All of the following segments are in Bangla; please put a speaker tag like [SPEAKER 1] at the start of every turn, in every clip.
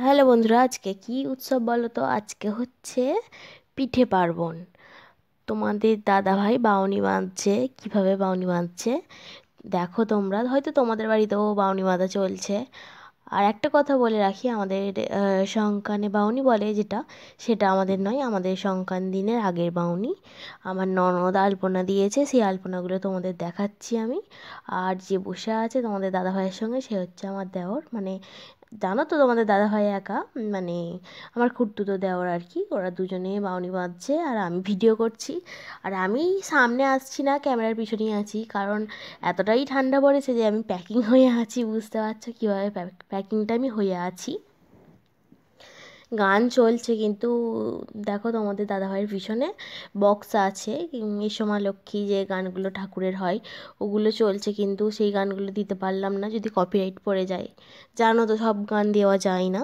[SPEAKER 1] হ্যালো বন্ধুরা, আজকে কি উৎসব বলো তো? আজকে হচ্ছে পিঠে পার্বণ। তোমাদের দাদাভাই বাউনি বাঁধছে। কিভাবে বাউনি বাঁধছে দেখো। তোমরা হয়তো তোমাদের বাড়িতেও বাউনি বাঁধা চলছে। আর একটা কথা বলে রাখি, আমাদের সংক্রান্তি বাউনি বলে যেটা, সেটা আমাদের নয়, আমাদের সংক্রান্তি দিনের আগের বাউনি। আমার ননদ আলপনা দিয়েছে, সেই আলপনাগুলো তোমাদের দেখাচ্ছি আমি। আর যে বসে আছে তোমাদের দাদাভাইয়ের সঙ্গে, সে হচ্ছে আমার দেওর। মানে জানো তো, তোমাদের দাদাভাই একা, মানে আমার খুড়তুতো দেওর আর কি। ওরা দুজনে বাউনি বাঁধছে আর আমি ভিডিও করছি। আর আমি সামনে আসছি না, ক্যামেরার পিছনেই আছি, কারণ এতটাই ঠান্ডা পড়েছে যে আমি প্যাকিং হয়ে আছি। বুঝতে পারছো কীভাবে প্যাকিংটা আমি হয়ে আছি। গান চলছে কিন্তু দেখো, তোমাদের দাদাভাইয়ের পিছনে বক্স আছে, এসো মা লক্ষ্মী যে গানগুলো ঠাকুরের হয়, ওগুলো চলছে, কিন্তু সেই গানগুলো দিতে পারলাম না, যদি কপিরাইট পড়ে যায়। জানো তো, সব গান দেওয়া যায় না।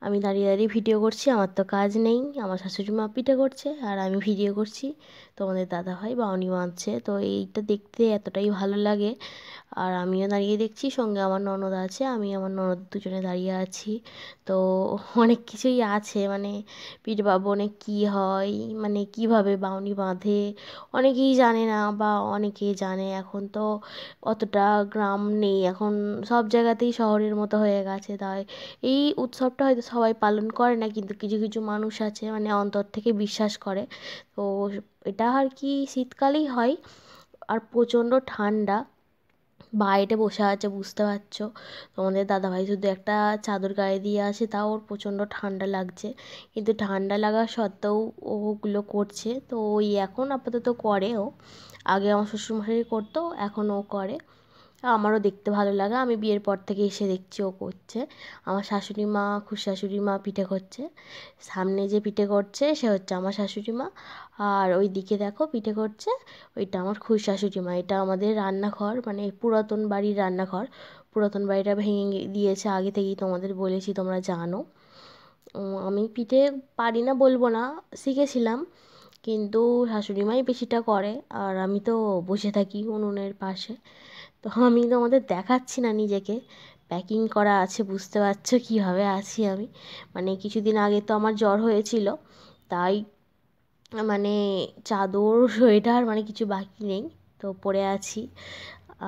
[SPEAKER 1] আমি দাঁড়িয়ে দাঁড়িয়ে ভিডিও করছি, আমার তো কাজ নেই। আমার শাশুড়ি মা পিঠে করছে আর আমি ভিডিও করছি। তোমাদের দাদাভাই বাউনি বাঁধছে, তো এইটা দেখতে এতটাই ভালো লাগে। আর আমিও দাঁড়িয়ে দেখছি, সঙ্গে আমার ননদ আছে, আমি আমার ননদ দুজনে দাঁড়িয়ে আছি। তো অনেক কিছুই আছে, মানে পিঠে পার্বণে কী হয়, মানে কীভাবে বাউনি বাঁধে, অনেকেই জানে না, বা অনেকেই জানে। এখন তো অতটা গ্রাম নেই, এখন সব জায়গাতেই শহরের মতো হয়ে গেছে। তাই এই উৎসবটা হয়তো সবাই পালন করে না, কিন্তু কিছু কিছু মানুষ আছে মানে অন্তর থেকে বিশ্বাস করে। তো এটা আর কি শীতকালেই হয়। আর প্রচণ্ড ঠান্ডা, বাইরে বসে আছে, বুঝতে পারছো। তোমাদের দাদাভাই শুধু একটা চাদর গায়ে দিয়ে আছে, তাও ওর প্রচণ্ড ঠান্ডা লাগছে। কিন্তু ঠান্ডা লাগা সত্ত্বেও ওগুলো করছে। তো ওই এখন আপাতত করে ও। আগে আমার শ্বশুরমশাই করতো, এখন ও করে। আমারও দেখতে ভালো লাগে, আমি বিয়ের পর থেকে এসে দেখছি ও করছে। আমার শাশুড়ি মা, খুড়শাশুড়ি মা পিঠে করছে। সামনে যে পিঠে করছে সে হচ্ছে আমার শাশুড়ি মা। আর ওই দিকে দেখো পিঠে করছে, ওইটা আমার খুড়শাশুড়ি মা। এটা আমাদের রান্নাঘর, মানে পুরাতন বাড়ির রান্নাঘর। পুরাতন বাড়িটা ভেঙে দিয়েছে আগে থেকেই, তোমাদের বলেছি, তোমরা জানো। আমি পিঠে পারি না বলবো না, শিখেছিলাম, কিন্তু শাশুড়ি মাই বেশিটা করে। আর আমি তো বসে থাকি উনুনের পাশে। তো আমি তোমাদের দেখাচ্ছি না নিজেকে, প্যাকিং করা আছে, বুঝতে পারছো কীভাবে আছি আমি। মানে কিছুদিন আগে তো আমার জ্বর হয়েছিল, তাই মানে চাদর সোয়েটার মানে কিছু বাকি নেই, তো পরে আছি।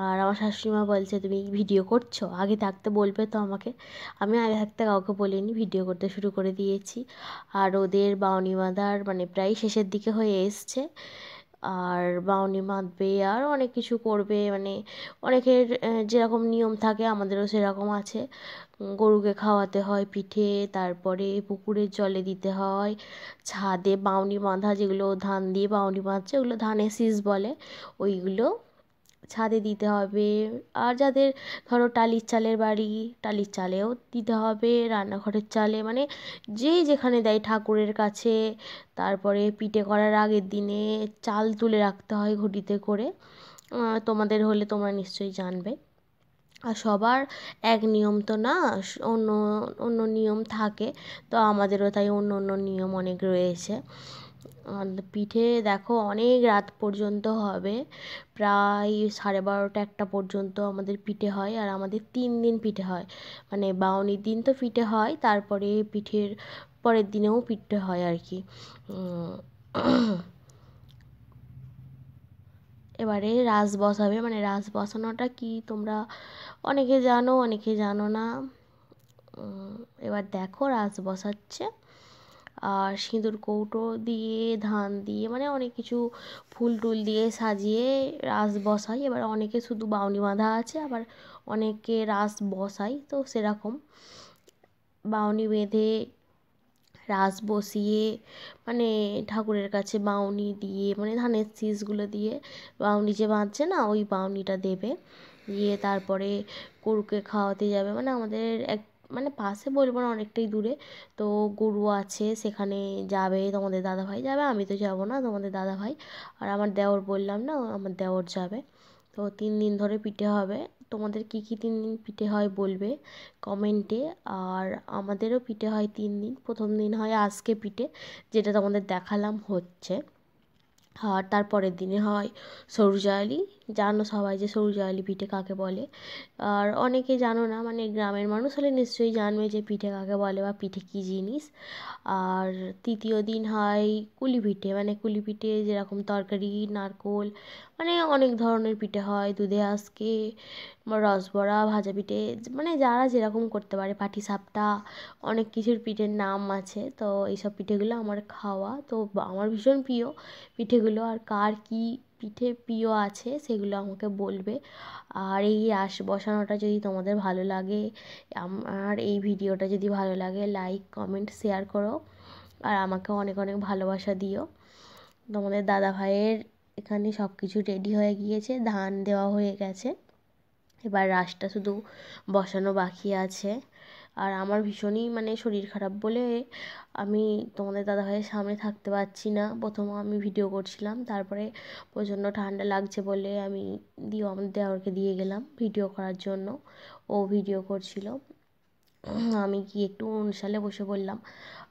[SPEAKER 1] আর আমার শাশুড়িমা বলছে, তুমি ভিডিও করছো? আগে থাকতে বলবে তো আমাকে। আমি আগে থাকতে কাউকে বলিনি, ভিডিও করতে শুরু করে দিয়েছি। আর ওদের বাউনি বাঁধার মানে প্রায় শেষের দিকে হয়ে এসছে। আর বাউনি বাঁধবে আর অনেক কিছু করবে, মানে অনেকের যেরকম নিয়ম থাকে আমাদেরও সেরকম আছে। গরুকে খাওয়াতে হয় পিঠে, তারপরে পুকুরের জলে দিতে হয়, ছাদে বাউনি বাঁধা, যেগুলো ধান দিয়ে বাউনি বাঁধছে ওগুলো ধানের শীষ বলে, ওইগুলো ছাদে দিতে হবে। আর যাদের ধরো টালির চালের বাড়ি, টালির চালেও দিতে হবে, রান্নাঘরের চালে, মানে যে যেখানে দেয় ঠাকুরের কাছে। তারপরে পিঠে করার আগের দিনে চাল তুলে রাখতে হয় ঘটিতে করে। তোমাদের হলে তোমরা নিশ্চয়ই জানবে। আর সবার এক নিয়ম তো না, অন্য অন্য নিয়ম থাকে। তো আমাদেরও তাই অন্য অন্য নিয়ম অনেক রয়েছে। আর পিঠে দেখো অনেক রাত পর্যন্ত হবে, প্রায় 12:30 একটা পর্যন্ত আমাদের পিঠে হয়। আর আমাদের 3 দিন পিঠে হয়, মানে বাউনির দিন তো পিঠে হয়, তারপরে পিঠের পরের দিনেও পিঠে হয় আর কি। এবারে রাস বসাবে, মানে রাস বসানোটা কি তোমরা অনেকে জানো, অনেকে জানো না। এবার দেখো রাস বসাচ্ছে। আর সিঁদুর কৌটো দিয়ে, ধান দিয়ে, মানে অনেক কিছু ফুল টুল দিয়ে সাজিয়ে রাস বসাই। এবার অনেকে শুধু বাউনি বাঁধা আছে, আবার অনেকে রাস বসাই, তো সেরকম বাউনি বেঁধে রাস বসিয়ে, মানে ঠাকুরের কাছে বাউনি দিয়ে, মানে ধানের শীষগুলো দিয়ে বাউনি যে বাঁধছে না, ওই বাউনিটা দেবে, দিয়ে তারপরে গরুকে খাওয়াতে যাবে। মানে আমাদের এক, মানে পাশে বলবো না, অনেকটাই দূরে। তো গরু আছে, সেখানে যাবে, তোমাদের দাদাভাই যাবে, আমি তো যাব না, তোমাদের দাদাভাই আর আমার দেওর, বললাম না, আমার দেওর যাবে। তো 3 দিন ধরে পিঠে হবে। তোমাদের কী কী 3 দিন পিঠে হয় বলবে কমেন্টে। আর আমাদেরও পিঠে হয় 3 দিন। প্রথম দিন হয় আজকে পিঠে, যেটা তোমাদের দেখালাম হচ্ছে। আর তারপরের দিনে হয় সরু চালি, জানো সবাই যে সরু চাউলি পিঠে কাকে বলে। আর অনেকে জানো না, মানে গ্রামের মানুষ হলে নিশ্চয়ই জানবে যে পিঠে কাকে বলে বা পিঠে কী জিনিস। আর তৃতীয় দিন হয় কুলি পিঠে, মানে কুলি পিঠে যেরকম তরকারি, নারকোল, মানে অনেক ধরনের পিঠে হয়, দুধে আজকে বা রসবড়া, ভাজা পিঠে, মানে যারা যেরকম করতে পারে, পাটিসাপটা, অনেক কিছুর পিঠের নাম আছে। তো এইসব পিঠেগুলো আমার খাওয়া, তো আমার ভীষণ প্রিয় পিঠেগুলো। আর কার কী পিঠে প্রিয় আছে সেগুলো আমাকে বলবে। আর এই রাস বসানোটা যদি তোমাদের ভালো লাগে, আমার এই ভিডিওটা যদি ভালো লাগে, লাইক কমেন্ট শেয়ার করো, আর আমাকে অনেক অনেক ভালোবাসা দিও। তোমাদের দাদা ভাইয়ের এখানে সব কিছু রেডি হয়ে গিয়েছে, ধান দেওয়া হয়ে গেছে, এবার রাসটা শুধু বসানো বাকি আছে। আর আমার ভীষণই মানে শরীর খারাপ বলে আমি তোমাদের দাদাভাইয়ের সামনে থাকতে পারছি না। প্রথম আমি ভিডিও করছিলাম, তারপরে প্রচণ্ড ঠান্ডা লাগছে বলে আমি আমার দেওরকে দিয়ে গেলাম ভিডিও করার জন্য। ও ভিডিও করছিল, আমি গিয়ে একটু উনুনশালে বসে পড়লাম।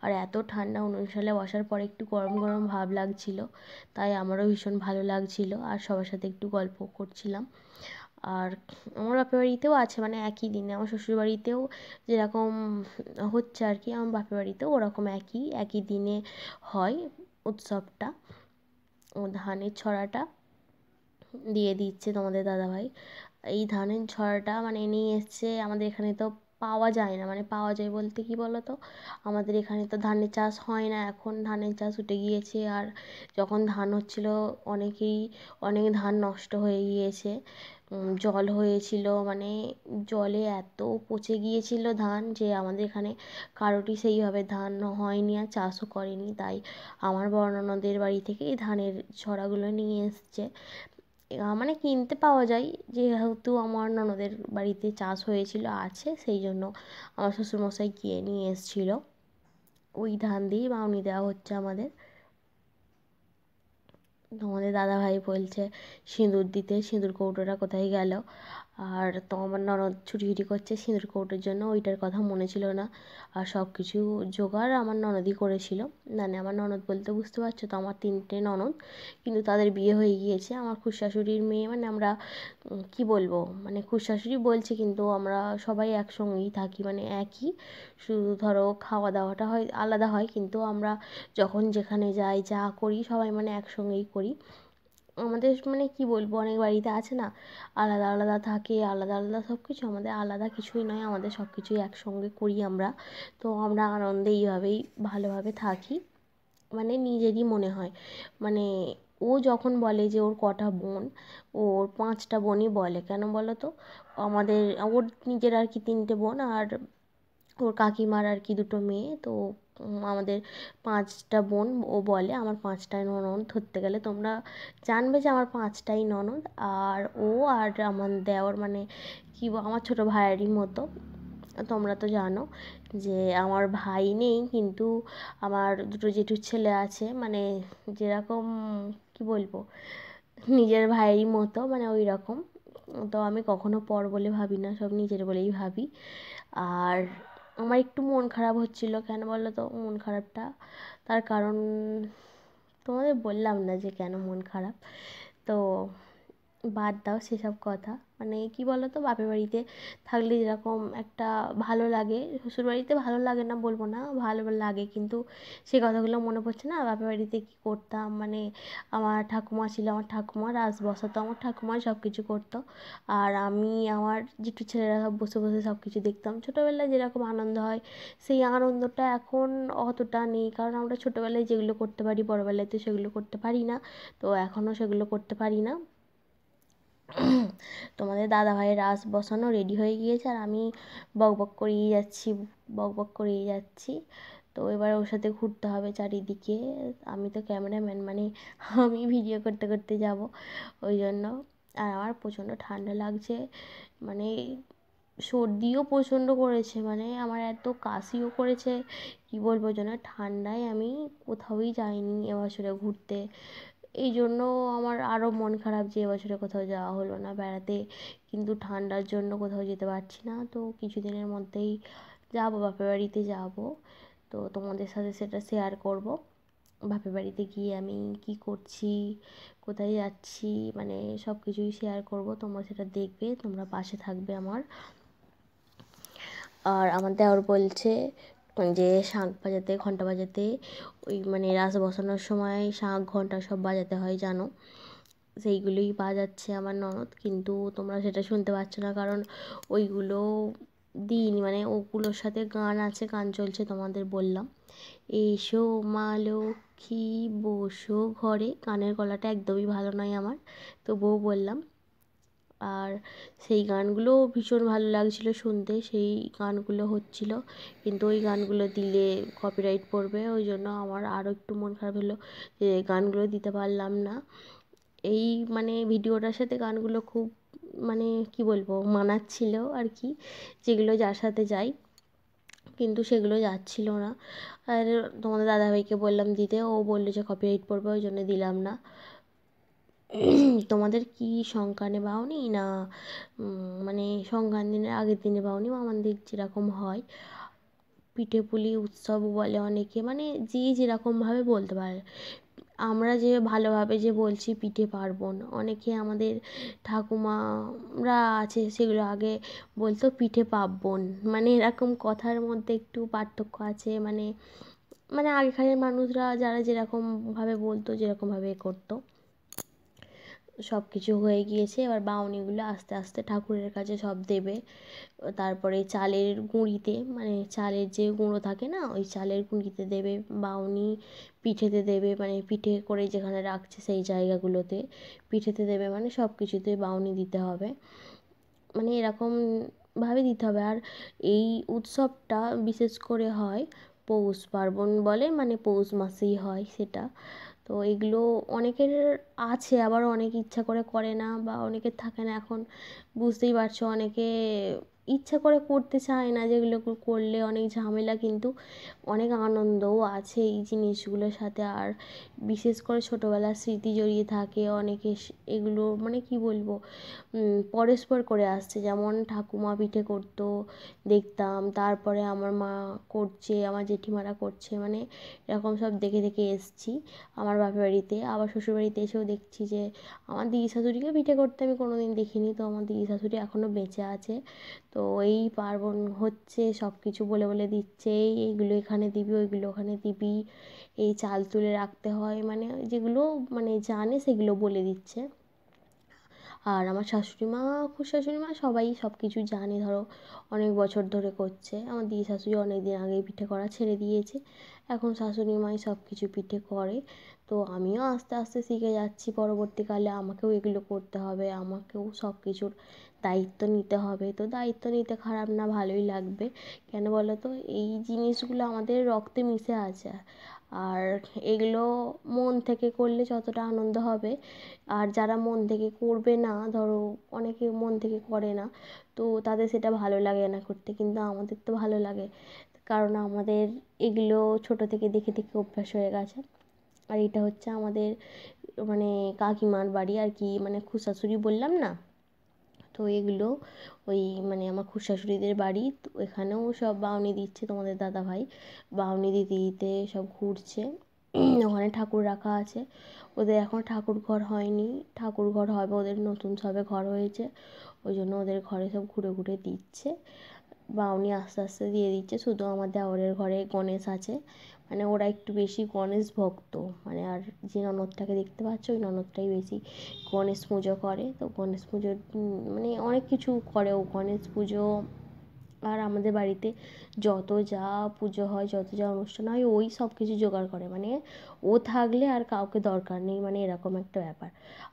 [SPEAKER 1] আর এত ঠান্ডা, উনুনশালে বসার পরে একটু গরম গরম ভাব লাগছিল, তাই আমারও ভীষণ ভালো লাগছিল। আর সবার সাথে একটু গল্প করছিলাম। আর আমার বাপের বাড়িতেও আছে, মানে একই দিনে আমার শ্বশুরবাড়িতেও যেরকম হচ্ছে আর কি, আমার বাপের বাড়িতেও ওরকম একই দিনে হয় উৎসবটা। ও ধানের ছড়াটা দিয়ে দিচ্ছে তোমাদের দাদাভাই। এই ধানের ছড়াটা মানে নিয়ে এসছে আমাদের এখানে, তো পাওয়া যায় না, মানে পাওয়া যায় বলতে কি বলো তো, আমাদের এখানে তো ধানের চাষ হয় না, এখন ধানের চাষ উঠে গিয়েছে। আর যখন ধান হচ্ছিল অনেক ধান নষ্ট হয়ে গিয়েছে, জল হয়েছিল, মানে জলে এত পচে গিয়েছিল ধান যে আমাদের এখানে কারোরই সেইভাবে ধান হয়নি আর চাষও করেনি। তাই আমার বড় ননদের বাড়ি থেকে এই ধানের ছড়াগুলো নিয়ে এসছে, মানে কিনতে পাওয়া যায়, যেহেতু আমার ননদের বাড়িতে চাষ হয়েছিল আছে, সেই জন্য আমার শ্বশুরমশাই গিয়ে নিয়ে এসেছিলো। ওই ধান দিয়েই বাউনি দেওয়া হচ্ছে আমাদের। তোমাদের দাদাভাই বলছে সিঁদুর দিতে, সিঁদুর কৌটোটা কোথায় গেল। আর তো আমার ননদ ছুটি করছে সিঁদুর কৌটোর জন্য, ওইটার কথা মনে ছিল না। আর সব কিছু জোগাড় আমার ননদই করেছিল। মানে আমার ননদ বলতে বুঝতে পারছো তো, আমার 3টে ননদ, কিন্তু তাদের বিয়ে হয়ে গিয়েছে। আমার খুড়শাশুড়ির মেয়ে, মানে আমরা কি বলবো, মানে খুড়শাশুড়ি বলছে কিন্তু আমরা সবাই একসঙ্গেই থাকি, মানে একই, শুধু ধরো খাওয়া দাওয়াটা হয় আলাদা হয়, কিন্তু আমরা যখন যেখানে যাই যা করি সবাই মানে একসঙ্গেই করি। আমাদের মানে কি বলবো, অনেক বাড়িতে আছে না আলাদা আলাদা থাকে, আলাদা আলাদা সব কিছু, আমাদের আলাদা কিছুই নয়, আমাদের সব কিছুই একসঙ্গে করি আমরা। তো আমরা আনন্দে এইভাবেই ভালোভাবে থাকি, মানে নিজেরই মনে হয়। মানে ও যখন বলে যে ওর কটা বোন, ওর 5টা বোনই বলে, কেন বলো তো, ওর নিজের আর কি 3টে বোন, আর ওর কাকিমার আর কি 2টো মেয়ে, তো আমাদের 5টা বোন ও বলে। আমার 5টাই ননদ ধরতে গেলে, তোমরা জানবে যে আমার 5টাই ননদ। আর ও আর আমার দেওর, মানে কি আমার ছোটো ভাইয়েরই মতো। তোমরা তো জানো যে আমার ভাই নেই, কিন্তু আমার 2টো জেঠুর ছেলে আছে, মানে যেরকম কি বলবো, নিজের ভাইয়েরই মতো, মানে ওই রকম। তো আমি কখনো পর বলে ভাবি না, সব নিজের বলেই ভাবি। আর আমার একটু মন খারাপ হচ্ছিলো, কেন বলো তো মন খারাপটা, তার কারণ তোমাদের বললাম না যে কেন মন খারাপ। তো বাদ দাও সেসব কথা। মানে কি বলো তো, বাপের বাড়িতে থাকলে যেরকম একটা ভালো লাগে, শ্বশুরবাড়িতে ভালো লাগে না বলবো না, ভালো লাগে, কিন্তু সেই কথাগুলো মনে পড়ছে না, বাপের বাড়িতে কী করতাম। মানে আমার ঠাকুমা ছিল, আমার ঠাকুমা রাস বসাতো, আমার ঠাকুমাই সব কিছু করতো, আর আমি আমার জেঠু ছেলেরা সব বসে বসে সব কিছু দেখতাম। ছোটোবেলায় যেরকম আনন্দ হয়, সেই আনন্দটা এখন অতটা নেই, কারণ আমরা ছোটোবেলায় যেগুলো করতে পারি বড়োবেলায় তো সেগুলো করতে পারি না। তো এখনও সেগুলো করতে পারি না। তোমাদের দাদাভাইয়ের রাস বসানো রেডি হয়ে গিয়েছে, আর আমি বকবক করেই যাচ্ছি, বকবক করেই যাচ্ছি। তো এবার ওর সাথে ঘুরতে হবে চারিদিকে, আমি তো ক্যামেরাম্যান, মানে আমি ভিডিও করতে করতে যাব, ওই জন্য। আর আমার প্রচণ্ড ঠান্ডা লাগছে, মানে সর্দিও প্রচণ্ড করেছে, মানে আমার এত কাশিও করেছে, কী বলবো যেন, ঠান্ডায় আমি কোথাওই যাইনি এবছরে ঘুরতে। এই জন্য আমার আরও মন খারাপ যে এবছরে কোথাও যাওয়া হলো না বেড়াতে, কিন্তু ঠান্ডার জন্য কোথাও যেতে পারছি না। তো কিছুদিনের মধ্যেই যাবো, বাপের বাড়িতে যাবো, তো তোমাদের সাথে সেটা শেয়ার করব। বাপের বাড়িতে গিয়ে আমি কি করছি, কোথায় যাচ্ছি, মানে সব কিছুই শেয়ার করব। তোমরা সেটা দেখবে, তোমরা পাশে থাকবে আমার। আর আমার দেওর বলছে যে শাঁখ বাজাতে, ঘন্টা বাজাতে, ওই মানে রাস বসানোর সময় শাঁখ ঘন্টা সব বাজাতে হয় জানো, সেইগুলোই বাজাচ্ছে আমার ননদ। কিন্তু তোমরা সেটা শুনতে পাচ্ছ না, কারণ ওইগুলো দিইনি, মানে ওগুলোর সাথে গান আছে, গান চলছে, তোমাদের বললাম এসো মা লক্ষ্মী বসো ঘরে। গানের গলাটা একদমই ভালো নয় আমার, তবুও বললাম। আর সেই গানগুলো ভীষণ ভালো লাগছিলো শুনতে, সেই গানগুলো হচ্ছিল, কিন্তু ওই গানগুলো দিলে কপিরাইট পড়বে, ওই জন্য আমার আরও একটু মন খারাপ হলো যে গানগুলো দিতে পারলাম না। এই মানে ভিডিওটার সাথে গানগুলো খুব মানে কি বলবো মানাচ্ছিল আর কি, যেগুলো যার সাথে যাই, কিন্তু সেগুলো যাচ্ছিল না। আর তোমাদের দাদাভাইকে বললাম দিতে, ও বললো যে কপিরাইট পড়বে, ওই জন্য দিলাম না। তোমাদের কি সংক্রান্তি বাওনি না মানে সংক্রান্তির আগের দিনে বাওনি? আমাদের যেরকম হয় পিঠে পুলি উৎসব বলে অনেকে, মানে যে যেরকমভাবে বলতে পারে। আমরা যে ভালোভাবে যে বলছি পিঠে পার্বণ, অনেকে আমাদের ঠাকুমারা আছে সেগুলো আগে বলতো পিঠে পার্বণ, মানে এরকম কথার মধ্যে একটু পার্থক্য আছে। মানে মানে আগেকারের মানুষরা যারা যেরকমভাবে বলতো, যেরকমভাবে করতো, সব কিছু হয়ে গিয়েছে। এবার বাউনিগুলো আস্তে আস্তে ঠাকুরের কাছে সব দেবে। তারপরে চালের গুঁড়িতে, মানে চালের যে গুঁড়ো থাকে না, ওই চালের গুঁড়িতে দেবে বাউনি, পিঠেতে দেবে, মানে পিঠে করে যেখানে রাখছে সেই জায়গাগুলোতে পিঠেতে দেবে, মানে সব কিছুতে বাউনি দিতে হবে, মানে এরকমভাবে দিতে হবে। আর এই উৎসবটা বিশেষ করে হয় পৌষ পার্বণ বলে, মানে পৌষ মাসেই হয় সেটা। তো এগুলো অনেকের আছে, আবার অনেকে ইচ্ছা করে করে না, বা অনেকের থাকে না। এখন বুঝতেই পারছো, অনেকে ইচ্ছা করে করতে চায় না, যেগুলো করলে অনেক ঝামেলা, কিন্তু অনেক আনন্দও আছে এই জিনিসগুলোর সাথে। আর বিশেষ করে ছোটোবেলার স্মৃতি জড়িয়ে থাকে অনেকে, এগুলো মানে কি বলবো পরস্পর করে আসছে। যেমন ঠাকুমা পিঠে করতো দেখতাম, তারপরে আমার মা করছে, আমার জেঠিমারা করছে, মানে এরকম সব দেখে দেখে এসছি আমার বাপের বাড়িতে। আবার শ্বশুরবাড়িতে এসেও দেখছি যে আমার দিদি শাশুড়িকে পিঠে করতে আমি কোনো দিন দেখিনি, তো আমার দিদি শাশুড়ি এখনও বেঁচে আছে। তো এই পার্বণ হচ্ছে সব কিছু বলে বলে দিচ্ছে, এইগুলো এখানে দিবি, ওইগুলো ওখানে দিবি, এই চাল তুলে রাখতে হয়, মানে যেগুলো মানে জানে সেগুলো বলে দিচ্ছে। আর আমার শাশুড়ি মা, শাশুড়ি মা সবাই সব কিছু জানে, ধরো অনেক বছর ধরে করছে। আমার দিদি শাশুড়ি অনেক দিন আগেই পিঠে করা ছেড়ে দিয়েছে, এখন শাশুড়ি মাই সব কিছু পিঠে করে। তো আমিও আস্তে আস্তে শিখে যাচ্ছি, পরবর্তীকালে আমাকেও এগুলো করতে হবে, আমাকেও সব কিছুর দায়িত্ব নিতে হবে। তো দায়িত্ব নিতে খারাপ না, ভালোই লাগবে। কেন বলো তো, এই জিনিসগুলো আমাদের রক্তে মিশে আছে, আর এগুলো মন থেকে করলে যতটা আনন্দ হবে, আর যারা মন থেকে করবে না, ধরো অনেকে মন থেকে করে না, তো তাদের সেটা ভালো লাগে না করতে, কিন্তু আমাদের তো ভালো লাগে, কারণ আমাদের এগুলো ছোটো থেকে দেখে দেখে অভ্যাস হয়ে গেছে। আর এটা হচ্ছে আমাদের মানে কাকিমার বাড়ি আর কি, মানে খুড়শাশুড়ি বললাম না, তো এগুলো ওই মানে আমার খুড়শাশুড়িদের বাড়ি। তো এখানেও সব বাউনি দিচ্ছে, তোমাদের দাদাভাই বাউনি দিতে দিতে সব ঘুরছে। ওখানে ঠাকুর রাখা আছে, ওদের এখন ঠাকুর ঘর হয়নি, ঠাকুর ঘর হবে ওদের, নতুন সবে ঘর হয়েছে, ওই জন্য ওদের ঘরে সব ঘুরে ঘুরে দিচ্ছে বাউনি, আস্তে আস্তে দিয়ে দিচ্ছে। শুধু আমার দেওরের ঘরে গণেশ আছে, মানে ওরা একটু বেশি গণেশ ভক্ত, মানে আর যে ননদটাকে দেখতে পাচ্ছ ওই ননদটাই বেশি গণেশ পুজো করে। তো গণেশ পুজোর মানে অনেক কিছু করে ও, গণেশ পুজো। আর আমাদের বাড়িতে যত যা পুজো হয়, যত যা অনুষ্ঠান হয়, ওই সব কিছু জোগাড় করে, মানে ও থাকলে আর কাউকে দরকার নেই, মানে এরকম একটা ব্যাপার।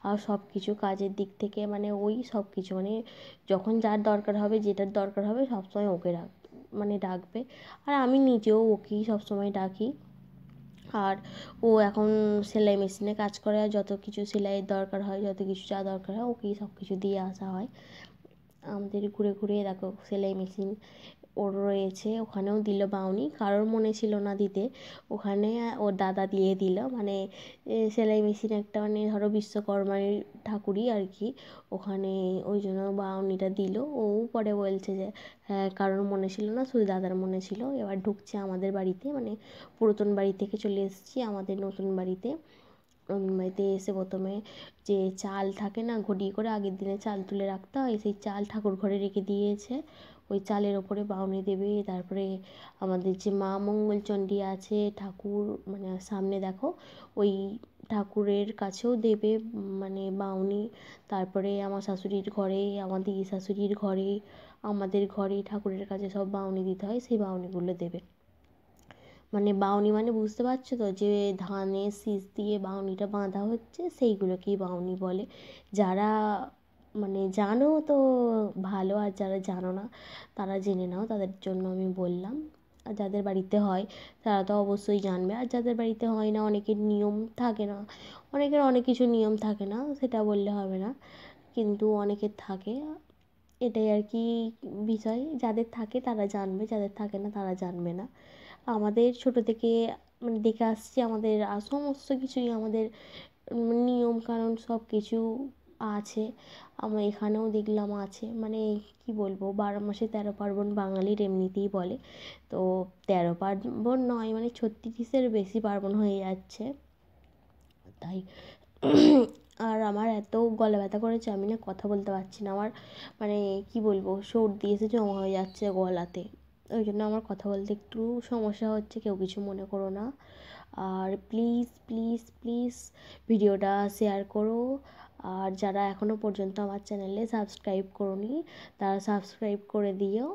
[SPEAKER 1] আর সব কিছু কাজের দিক থেকে মানে ওই সব কিছু, মানে যখন যার দরকার হবে, যেটার দরকার হবে, সবসময় ওকে মানে ডাকবে। আর আমি নিজেও ওকেই সবসময় ডাকি। আর ও এখন সেলাই মেশিনে কাজ করে, আর যত কিছু সেলাইয়ের দরকার হয়, যত কিছু যা দরকার হয়, ওকেই সব কিছু দিয়ে আসা হয়। আমাদের ঘুরে ঘুরে দেখো সেলাই মেশিন ওর রয়েছে, ওখানেও দিল বাউনি। কারোর মনে ছিল না দিতে, ওখানে ওর দাদা দিয়ে দিল। মানে সেলাই মেশিন একটা, মানে ধরো বিশ্বকর্মার ঠাকুরই আর কি, ওখানে ওই জন্য বাউনিটা দিল। ও পরে বলছে যে হ্যাঁ কারোর মনে ছিল না, শুধু দাদার মনে ছিল। এবার ঢুকছে আমাদের বাড়িতে, মানে পুরাতন বাড়ি থেকে চলে এসেছি আমাদের নতুন বাড়িতে। বাড়িতে এসে প্রথমে যে চাল থাকে না, ঘটি করে আগের দিনে চাল তুলে রাখতে হয়, সেই চাল ঠাকুর ঘরে রেখে দিয়েছে। ওই চালের ওপরে বাউনি দেবে। তারপরে আমাদের যে মা মঙ্গলচণ্ডী আছে ঠাকুর, মানে সামনে দেখো, ওই ঠাকুরের কাছেও দেবে মানে বাউনি। তারপরে আমার শাশুড়ির ঘরে, আমার দিদি শাশুড়ির ঘরে, আমাদের ঘরে ঠাকুরের কাছে সব বাউনি দিতে হয়, সেই বাউনিগুলো দেবে। মানে বাউনি মানে বুঝতে পারছো তো, যে ধানের শীষ দিয়ে বাউনিটা বাঁধা হচ্ছে, সেইগুলোকেই বাউনি বলে। যারা মানে জানো তো ভালো, আর যারা জানো না তারা জেনে নাও, তাদের জন্য আমি বললাম। আর যাদের বাড়িতে হয় তারা তো অবশ্যই জানবে, আর যাদের বাড়িতে হয় না, অনেকের নিয়ম থাকে না, অনেকের অনেক কিছু নিয়ম থাকে না, সেটা বললে হবে না, কিন্তু অনেকের থাকে। এটাই আর কি বিষয়, যাদের থাকে তারা জানবে, যাদের থাকে না তারা জানবে না। আমাদের ছোটো থেকে মানে দেখে আসছি, আমাদের সমস্ত কিছুই আমাদের নিয়ম কানুন সব কিছু আছে। আমার এখানেও দেখলাম আছে, মানে কি বলবো, 12 মাসে 13 পার্বণ বাঙালির এমনিতেই বলে। তো 13 পার্বণ নয়, মানে 36-এর বেশি পার্বণ হয়ে যাচ্ছে তাই। আর আমার এত গলা ব্যথা করেছে, আমি না কথা বলতে পারছি না। আমার মানে কি বলবো, সর্দি এসে জমা হয়ে যাচ্ছে গলাতে, ওই জন্য আমার কথা বলতে একটু সমস্যা হচ্ছে, কেউ কিছু মনে করো না। আর প্লিজ প্লিজ প্লিজ ভিডিওটা শেয়ার করো। আর যারা এখনও পর্যন্ত আমার চ্যানেলে সাবস্ক্রাইব করোনি, তারা সাবস্ক্রাইব করে দিও।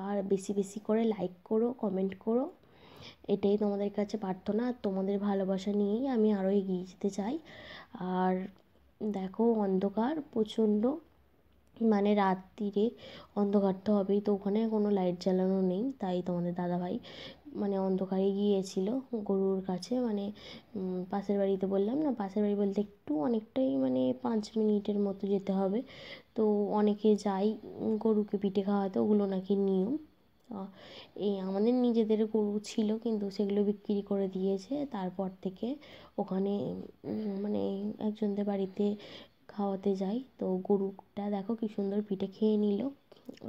[SPEAKER 1] আর বেশি বেশি করে লাইক করো, কমেন্ট করো, এটাই তোমাদের কাছে প্রার্থনা। আর তোমাদের ভালোবাসা নিয়েই আমি আরও এগিয়ে যেতে চাই। আর দেখো অন্ধকার প্রচণ্ড, মানে রাত্রিরে অন্ধকার তো হবেই, তো ওখানে কোনো লাইট জ্বালানো নেই, তাই তোমাদের দাদাভাই মানে অন্ধকারে গিয়েছিল গরুর কাছে। মানে পাশের বাড়িতে বললাম না, পাশের বাড়ি বলতে একটু অনেকটাই, মানে 5 মিনিটের মতো যেতে হবে। তো অনেকে যায় গরুকে পিঠে খাওয়াতে, ওগুলো নাকি নিয়ম। এই আমাদের নিজেদের গরু ছিল, কিন্তু সেগুলো বিক্রি করে দিয়েছে। তারপর থেকে ওখানে মানে একজনদের বাড়িতে খাওয়াতে যাই। তো গরুটা দেখো কি সুন্দর পিঠে খেয়ে নিল।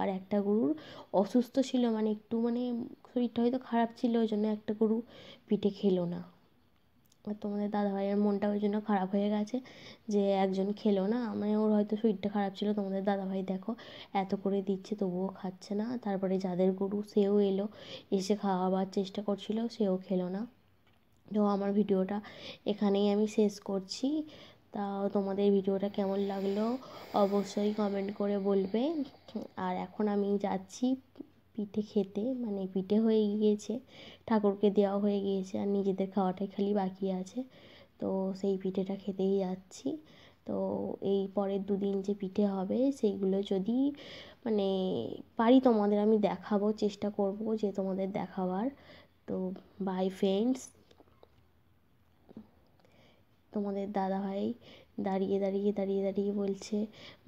[SPEAKER 1] আর একটা গরুর অসুস্থ ছিল, মানে একটু মানে শরীরটা হয়তো খারাপ ছিল, ওই জন্য একটা গরু পিঠে খেলো না। আর তোমাদের দাদাভাইয়ের মনটা ওই জন্য খারাপ হয়ে গেছে যে একজন খেলো না, মানে ওর হয়তো শরীরটা খারাপ ছিল। তোমাদের দাদাভাই দেখো এত করে দিচ্ছে তবুও খাচ্ছে না। তারপরে যাদের গরু সেও এলো, এসে খাওয়াবার চেষ্টা করছিল, সেও খেলো না। তো আমার ভিডিওটা এখানেই আমি শেষ করছি। তাও তোমাদের ভিডিওটা কেমন লাগলো অবশ্যই কমেন্ট করে বলবে। আর এখন আমি যাচ্ছি পিঠে খেতে, মানে পিঠে হয়ে গিয়েছে, ঠাকুরকে দেওয়া হয়ে গিয়েছে, আর নিজেদের খাওয়াটাই খালি বাকি আছে। তো সেই পিঠেটা খেতেই যাচ্ছি। তো এই পরের 2 দিন যে পিঠে হবে সেইগুলো যদি মানে পারি তোমাদের আমি দেখাবো, চেষ্টা করব যে তোমাদের দেখাবার। তো বাই ফ্রেন্ডস। তোমাদের দাদাভাই দাঁড়িয়ে দাঁড়িয়ে দাঁড়িয়ে দাঁড়িয়ে বলছে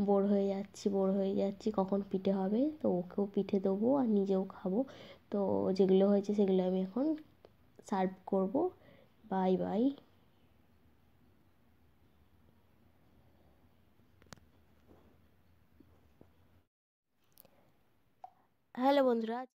[SPEAKER 1] বোর হয়ে যাচ্ছি, বোর হয়ে যাচ্ছি, কখন পিঠে হবে। তো ওকেও পিঠে দেবো আর নিজেও খাবো। তো যেগুলো হয়েছে সেগুলো আমি এখন সার্ভ করব। Bye bye. হ্যালো বন্ধুরা।